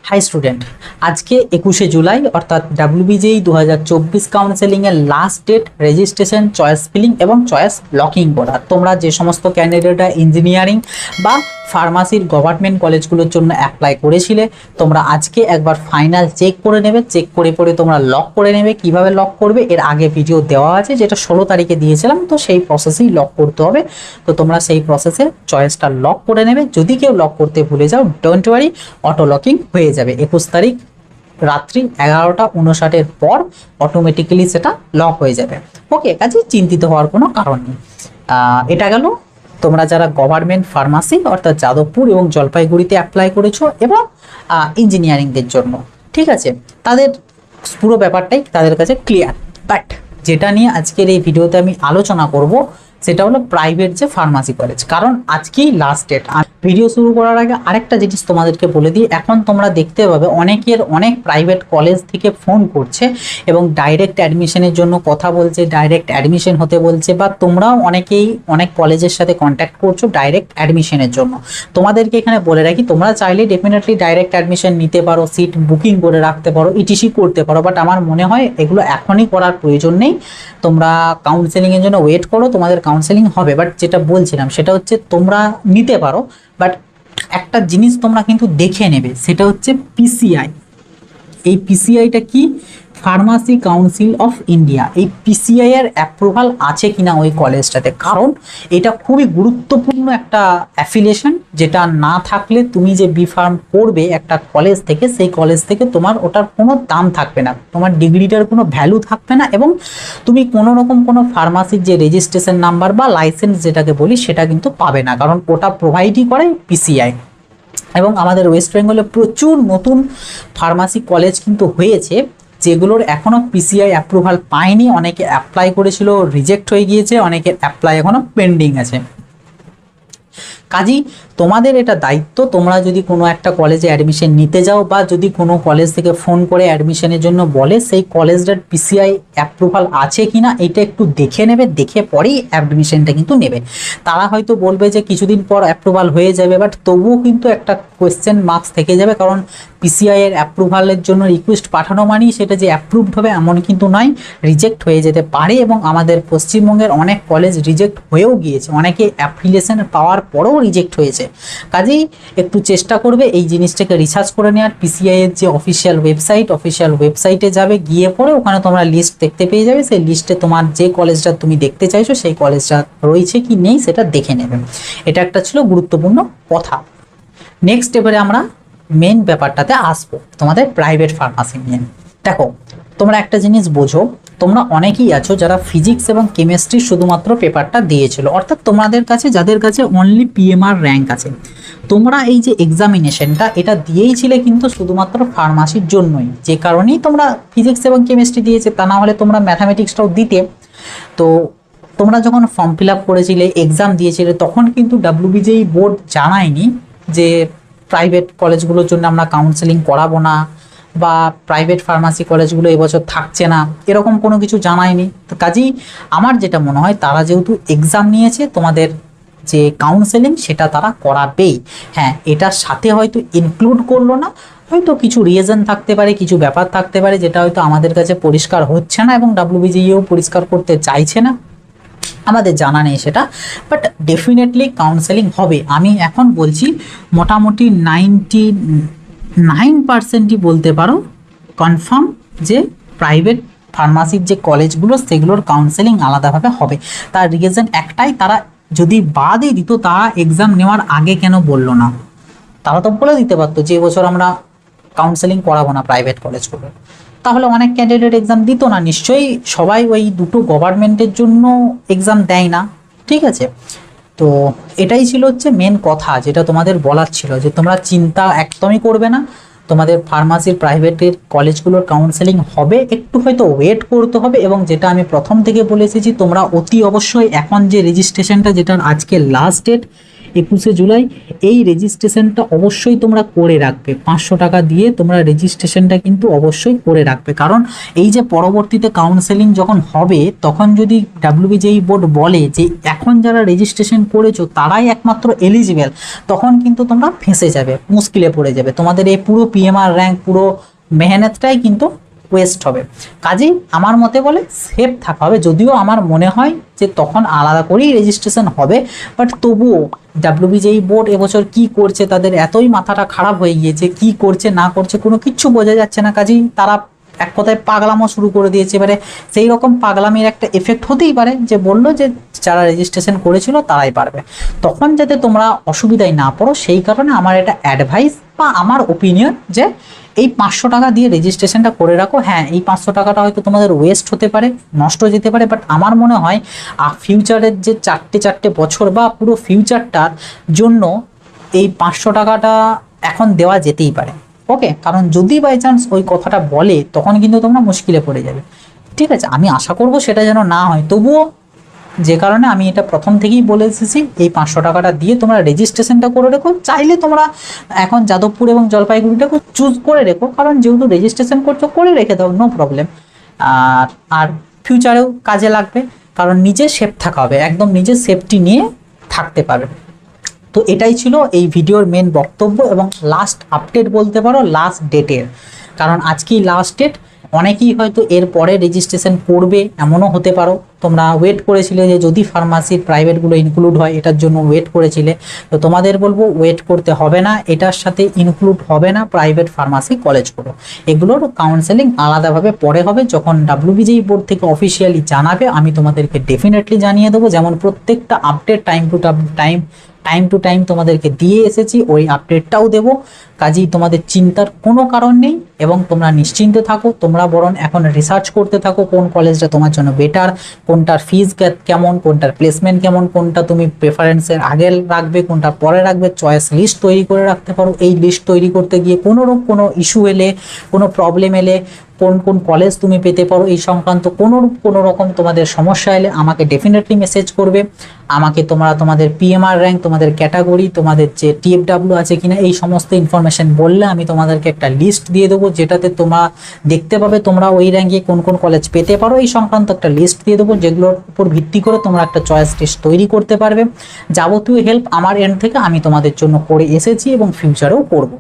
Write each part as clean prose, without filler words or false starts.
High student, আজকে 21শে July অর্থাৎ ডাব্লিউবিজেই 2024 কাউন্সেলিংয়ের last date registration, choice filling এবং চয়েস লকিং করার। তোমরা যে সমস্ত ক্যান্ডিডেটরা ইঞ্জিনিয়ারিং বা ফার্মাসির গভর্নমেন্ট কলেজগুলোর জন্য অ্যাপ্লাই করেছিলে, তোমরা আজকে একবার ফাইনাল চেক করে নেবে। চেক করে পরে তোমরা লক করে নেবে। কিভাবে লক করবে এর আগে ভিডিও দেওয়া আছে, যেটা 16 তারিখে দিয়েছিলাম, তো সেই প্রসেসেই লক করতে হবে। তো তোমরা সেই প্রসেসে চয়েসটা লক করে নেবে। যদি কেউ লক করতে ভুলে যাও, ডোন্ট ওয়ারি, অটো লকিং হয়ে যাবে। 21 তারিখ রাত্রি 11:59 পর অটোমেটিক্যালি সেটা লক হয়ে যাবে। ওকে, কাজে চিন্তিত হওয়ার কোনো কারণ নেই। এটা গেল তোমরা যারা গভর্নমেন্ট ফার্মাসি অর্থাৎ যাদবপুর এবং জলপাইগুড়িতে অ্যাপ্লাই করেছো এবং ইঞ্জিনিয়ারিংদের জন্য, ঠিক আছে, তাদের পুরো ব্যাপারটাই তাদের কাছে ক্লিয়ার। বাট যেটা নিয়ে আজকের এই ভিডিওতে আমি আলোচনা করব সেটা হলো প্রাইভেট যে ফার্মাসি কলেজ, কারণ আজকেই লাস্ট ডেট। ভিডিও শুরু করার আগে আরেকটা জিনিস তোমাদেরকে বলে দিই, এখন তোমরা দেখতে পাবে অনেক প্রাইভেট কলেজ থেকে ফোন করছে এবং ডাইরেক্ট অ্যাডমিশনের জন্য কথা বলছে, ডাইরেক্ট অ্যাডমিশন হতে বলছে, বা তোমরাও অনেকেই অনেক কলেজের সাথে কন্ট্যাক্ট করছো ডাইরেক্ট অ্যাডমিশনের জন্য। তোমাদেরকে এখানে বলে রাখি, তোমরা চাইলে ডেফিনেটলি ডাইরেক্ট অ্যাডমিশন নিতে পারো, সিট বুকিং করে রাখতে পারো, ইটিসি করতে পারো, বাট আমার মনে হয় এগুলো এখনই করার প্রয়োজন নেই। তোমরা কাউন্সেলিংয়ের জন্য ওয়েট করো, তোমাদের কাউন্সেলিং হবে। বাট যেটা বলছিলাম সেটা হচ্ছে তোমরা নিতে পারো, বাট একটা জিনিস তোমরা কিন্তু দেখে নেবে, সেটা হচ্ছে পিসিআই। এই পিসিআইটা কি? Pharmacy council of India. এই পিসিআই এর অ্যাপ্রুভাল আছে কিনা ওই কলেজটাতে, কারণ এটা খুবই গুরুত্বপূর্ণ একটা অ্যাফিলিয়েশন, যেটা না থাকলে তুমি যে বি ফার্ম করবে একটা কলেজ থেকে, সেই কলেজ থেকে তোমার ওটার কোনো দাম থাকবে না, তোমার ডিগ্রিটার কোনো ভ্যালু থাকবে না, এবং তুমি কোনো রকম কোনো ফার্মাসির যে রেজিস্ট্রেশন নাম্বার বা লাইসেন্স যেটাকে বলি সেটা কিন্তু পাবে না, কারণ ওটা প্রোভাইডই করে পিসিআই। এবং আমাদের ওয়েস্ট বেঙ্গলে প্রচুর নতুন ফার্মাসি কলেজ কিন্তু হয়েছে, যেগুলোর এখনও পিসিআই অ্যাপ্রুভাল পায়নি। অনেকে অ্যাপ্লাই করেছিল, রিজেক্ট হয়ে গিয়েছে, অনেকের অ্যাপ্লাই এখনও পেন্ডিং আছে। কাজেই তোমাদের এটা দায়িত্ব, তোমরা যদি কোনো একটা কলেজে অ্যাডমিশন নিতে যাও বা যদি কোনো কলেজ থেকে ফোন করে অ্যাডমিশনের জন্য বলে, সেই কলেজটার পিসিআই অ্যাপ্রুভাল আছে কিনা এটা একটু দেখে নেবে, দেখে পরেই অ্যাডমিশনটা কিন্তু নেবে। তারা হয়তো বলবে যে কিছুদিন পর অ্যাপ্রুভাল হয়ে যাবে, বাট তবুও কিন্তু একটা কোয়েশ্চেন মার্কস থেকে যাবে, কারণ পিসিআই এর অ্যাপ্রুভালের জন্য রিকোয়েস্ট পাঠানো মানেই সেটা যে অ্যাপ্রুভড হবে এমন কিন্তু নয়, রিজেক্ট হয়ে যেতে পারে। এবং আমাদের পশ্চিমবঙ্গের অনেক কলেজ রিজেক্ট হয়েও গিয়েছে, অনেকে অ্যাপ্লিকেশন পাওয়ার পরেও রিজেক্ট হয়েছে। কাজেই একটু চেষ্টা করবে এই জিনিসটাকে রিসার্চ করে নেওয়ার। পিসিআই এর যে অফিসিয়াল ওয়েবসাইটে যাবে, গিয়ে পরে ওখানে তোমরা লিস্ট দেখতে পেয়ে যাবে। সেই লিস্টে তোমার যে কলেজটা তুমি দেখতে চাইছো সেই কলেজটা রয়েছে কি নেই সেটা দেখে নেবে। এটা একটা ছিল গুরুত্বপূর্ণ কথা। নেক্সট এবারে আমরা মেন ব্যাপারটাতে আসবো, তোমাদের প্রাইভেট ফার্মাসি নিয়ে। দেখো, তোমরা একটা জিনিস বোঝো, তোমরা অনেকেই আছো যারা ফিজিক্স এবং কেমিস্ট্রি শুধুমাত্র পেপারটা দিয়েছিল, অর্থাৎ তোমাদের কাছে যাদের কাছে অনলি পিএমআর র্যাঙ্ক আছে, তোমরা এই যে এক্সামিনেশনটা এটা দিয়েইছিলে কিন্তু শুধুমাত্র ফার্মাসির জন্যই, যে কারণেই তোমরা ফিজিক্স এবং কেমিস্ট্রি দিয়েছে, তা না হলে তোমরা ম্যাথামেটিক্সটাও দিতে। তো তোমরা যখন ফর্ম ফিল আপ করেছিলে, এক্সাম দিয়েছিলে, তখন কিন্তু ডাব্লিউবিজেই বোর্ড জানায়নি যে প্রাইভেট কলেজগুলোর জন্য আমরা কাউন্সেলিং করাবো না, বা প্রাইভেট ফার্মাসি কলেজগুলো এবছর থাকছে না, এরকম কোনো কিছু জানায়নি। তো কাজেই আমার যেটা মনে হয়, তারা যেহেতু এক্সাম নিয়েছে, তোমাদের যে কাউন্সেলিং সেটা তারা করাবেই। হ্যাঁ, এটার সাথে হয়তো ইনক্লুড করলো না, হয়তো কিছু রিজন থাকতে পারে, কিছু ব্যাপার থাকতে পারে যেটা হয়তো আমাদের কাছে পরিষ্কার হচ্ছে না এবং ডাব্লিউবিজিও পরিষ্কার করতে চাইছে না, আমাদের জানা নেই সেটা। বাট ডেফিনেটলি কাউন্সেলিং হবে। আমি এখন বলছি মোটামুটি 99% বলতে পারো কনফার্ম যে প্রাইভেট ফার্মাসির যে কলেজগুলো সেগুলোর কাউন্সেলিং আলাদাভাবে হবে। তার রিজন একটাই, তারা যদি বাদই দিত, তারা এক্সাম নেওয়ার আগে কেন বললো না? তারা তো বলে দিতে পারতো যে এবছর আমরা কাউন্সেলিং করাবো না প্রাইভেট কলেজগুলো, তাহলে অনেক ক্যান্ডিডেট এক্সাম দিত না। নিশ্চয়ই সবাই ওই দুটো গভর্নমেন্টের জন্য এক্সাম দেয় না, ঠিক আছে? তো এটাই ছিল হচ্ছে মেন কথা, যেটা তোমাদের বলার ছিল, যে তোমরা চিন্তা একদমই করবে না, তোমাদের ফার্মাসির প্রাইভেটের কলেজগুলোর কাউন্সেলিং হবে, একটু হয়তো ওয়েট করতে হবে। এবং যেটা আমি প্রথম থেকে বলে এসেছি, তোমরা অতি অবশ্যই এখন যে রেজিস্ট্রেশনটা, যেটার আজকে লাস্ট ডেট 21শে জুলাই এই রেজিস্ট্রেশনটা অবশ্যই তোমরা করে রাখবে। 500 টাকা দিয়ে তোমরা রেজিস্ট্রেশনটা কিন্তু অবশ্যই করে রাখবে, কারণ এই যে পরবর্তীতে কাউন্সেলিং যখন হবে তখন যদি ডাব্লিউবিজেই বোর্ড বলে যে এখন যারা রেজিস্ট্রেশন করেছো তারাই একমাত্র এলিজিবল, তখন কিন্তু তোমরা ফেঁসে যাবে, মুশকিলে পড়ে যাবে, তোমাদের এই পুরো পিএমআর র্যাঙ্ক পুরো মেহনতটাই কিন্তু ওয়েস্ট হবে। কাজেই আমার মতে বলে সেফ থাকা হবে, যদিও আমার মনে হয় যে তখন আলাদা করেই রেজিস্ট্রেশন হবে, বাট তবুও ডাব্লিউবিজেই বোর্ড এবছর কি করছে, তাদের এতই মাথাটা খারাপ হয়ে গিয়েছে, কি করছে না করছে কোনো কিচ্ছু বোঝা যাচ্ছে না। কাজেই তারা এক কথায় পাগলামো শুরু করে দিয়েছে। এবারে সেই রকম পাগলামির একটা এফেক্ট হতেই পারে যে বললো যে যারা রেজিস্ট্রেশন করেছিল তারাই পারবে, তখন যাতে তোমরা অসুবিধায় না পড়ো সেই কারণে আমার এটা অ্যাডভাইস বা আমার ওপিনিয়ন যে এই 500 টাকা দিয়ে রেজিস্ট্রেশনটা করে রাখো। হ্যাঁ, এই 500 টাকাটা হয়তো তোমাদের ওয়েস্ট হতে পারে, নষ্ট হয়ে যেতে পারে, বাট আমার মনে হয় ফিউচারের যে চারটে বছর বা পুরো ফিউচারটার জন্য এই 500 টাকাটা এখন দেওয়া যেতেই পারে। ওকে, কারণ যদি বাই চান্স ওই কথাটা বলে তখন কিন্তু তোমরা মুশকিলে পড়ে যাবে। ঠিক আছে, আমি আশা করব সেটা যেন না হয়, তবুও যে কারণে আমি এটা প্রথম থেকেই বলে এসেছি এই 500 টাকাটা দিয়ে তোমরা রেজিস্ট্রেশনটা করে রেখো। চাইলে তোমরা এখন যাদবপুর এবং জলপাইগুড়িটাকে চুজ করে রেখো, কারণ যেহেতু রেজিস্ট্রেশন করছো করে রেখে দাও, নো প্রবলেম। আর ফিউচারেও কাজে লাগবে, কারণ নিজে সেফ থাকা হবে, একদম নিজের সেফটি নিয়ে থাকতে পারবে। তো এটাই ছিল এই ভিডিওর মেন বক্তব্য এবং লাস্ট আপডেট বলতে পারো, লাস্ট ডেটের, কারণ আজকেই লাস্ট ডেট। অনেকেই হয়তো এর পরে রেজিস্ট্রেশন করবে, এমনও হতে পারো তোমরা ওয়েট করেছিলে যে যদি ফার্মাসির প্রাইভেটগুলো ইনক্লুড হয় এটার জন্য ওয়েট করেছিলে, তো তোমাদের বলবো ওয়েট করতে হবে না, এটার সাথে ইনক্লুড হবে না প্রাইভেট ফার্মাসি কলেজগুলো, এগুলোর কাউন্সেলিং আলাদাভাবে পরে হবে, যখন ডাব্লিউবিজেই বোর্ড থেকে অফিসিয়ালি জানাবে আমি তোমাদেরকে ডেফিনেটলি জানিয়ে দেবো। যেমন প্রত্যেকটা আপডেট টাইম টু টাইম তোমাদেরকে দিয়ে এসেছি, ওই আপডেটটাও দেবো। কাজেই তোমাদের চিন্তার কোনো কারণ নেই এবং তোমরা নিশ্চিন্তে থাকো। তোমরা বরং এখন রিসার্চ করতে থাকো কোন কলেজটা তোমার জন্য বেটার, কোনটার ফিজ কেমন, কোনটার প্লেসমেন্ট কেমন, কোনটা তুমি প্রেফারেন্সের আগে রাখবে, কোনটা পরে রাখবে, চয়েস লিস্ট তৈরি করে রাখতে পারো। এই লিস্ট তৈরি করতে গিয়ে কোনো ইস্যু এলে, কোনো প্রবলেম এলে, কোন কলেজ তুমি পেতে পারো এই সংক্রান্ত কোনো রকম তোমাদের সমস্যা এলে আমাকে ডেফিনেটলি মেসেজ করবে। আমাকে তোমরা তোমাদের পিএমআর র্যাঙ্ক, তোমাদের ক্যাটাগরি, তোমাদের যে টিএফডাব্লিউ আছে কিনা এই সমস্ত ইনফরমেশন বললে আমি তোমাদেরকে একটা লিস্ট দিয়ে দেবো, যেটাতে তোমরা দেখতে পাবে তোমরা ওই র্যাঙ্কে কোন কলেজ পেতে পারো এই সংক্রান্ত একটা লিস্ট দিয়ে দেবো, যেগুলোর উপর ভিত্তি করে তোমরা একটা চয়েস লিস্ট তৈরি করতে পারবে। যাবতীয় হেল্প আমার এন্ড থেকে আমি তোমাদের জন্য করে এসেছি এবং ফিউচারেও করব।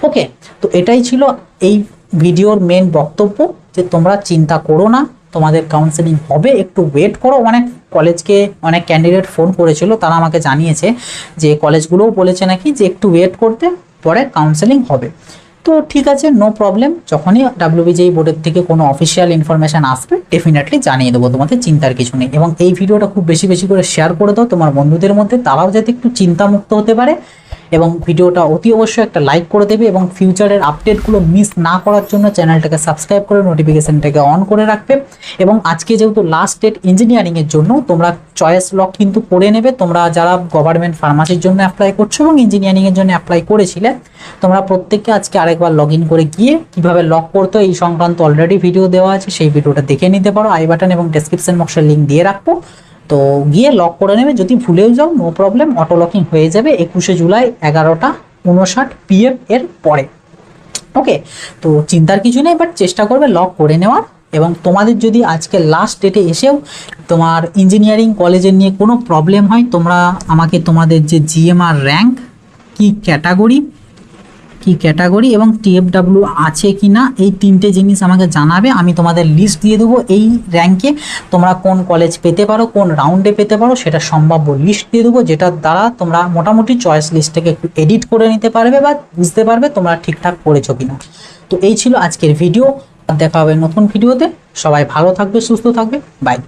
ওকে, তো এটাই ছিল এই ভিডিওর মেন বক্তব্য, যে তোমরা চিন্তা করো না, তোমাদের কাউন্সেলিং হবে, একটু ওয়েট করো। অনেক ক্যান্ডিডেট ফোন করেছিল, তারা আমাকে জানিয়েছে যে কলেজগুলোও বলেছে নাকি যে একটু ওয়েট করতে, পরে কাউন্সেলিং হবে। তো ঠিক আছে, নো প্রবলেম, যখনই ডাব্লিউবিজেই বোর্ডের থেকে কোনো অফিসিয়াল ইনফরমেশান আসবে ডেফিনেটলি জানিয়ে দেবো, তোমাদের চিন্তার কিছু নেই। এবং এই ভিডিওটা খুব বেশি করে শেয়ার করে দাও তোমার বন্ধুদের মধ্যে, তারাও যাতে একটু চিন্তামুক্ত হতে পারে। এবং ভিডিওটা অতি অবশ্যই একটা লাইক করে দেবে এবং ফিউচারের আপডেটগুলো মিস না করার জন্য চ্যানেলটাকে সাবস্ক্রাইব করে নোটিফিকেশনটাকে অন করে রাখবে। এবং আজকে যেহেতু লাস্ট ডেট ইঞ্জিনিয়ারিংয়ের জন্য, তোমরা চয়েস লক কিন্তু করে নেবে। তোমরা যারা গভর্নমেন্ট ফার্মাসির জন্য অ্যাপ্লাই করছো এবং ইঞ্জিনিয়ারিংয়ের জন্য অ্যাপ্লাই করেছিলে, তোমরা প্রত্যেককে আজকে আরেকবার লগ ইন করে গিয়ে কীভাবে লক করতে এই সংক্রান্ত অলরেডি ভিডিও দেওয়া আছে, সেই ভিডিওটা দেখে নিতে পারো। আই বাটন এবং ডেসক্রিপশন বক্সের লিঙ্ক দিয়ে রাখবো, তো গিয়ে লক করে নেবে। যদি ভুলেও যাও নো প্রবলেম, অটো লকিং হয়ে যাবে 21শে জুলাই 11:59 PM এর পরে। ওকে, তো চিন্তার কিছু নেই, বাট চেষ্টা করবে লক করে নেওয়ার। এবং তোমাদের যদি আজকে লাস্ট ডেটে এসেও তোমার ইঞ্জিনিয়ারিং কলেজের নিয়ে কোনো প্রবলেম হয়, তোমরা আমাকে তোমাদের যে জিএমআর র্যাঙ্ক, কি ক্যাটাগরি এবং টিএফডাব্লিউ আছে কি না, এই তিনটে জিনিস আমাকে জানাবে। আমি তোমাদের লিস্ট দিয়ে দেবো, এই র্যাঙ্কে তোমরা কোন কলেজ পেতে পারো, কোন রাউন্ডে পেতে পারো, সেটা সম্ভাব্য লিস্ট দিয়ে দেবো, যেটার দ্বারা তোমরা মোটামুটি চয়েস লিস্টটাকে একটু এডিট করে নিতে পারবে বা বুঝতে পারবে তোমরা ঠিকঠাক করেছো কিনা। তো এই ছিল আজকের ভিডিও, দেখা হবে নতুন ভিডিওতে। সবাই ভালো থাকবে, সুস্থ থাকবে, বাই।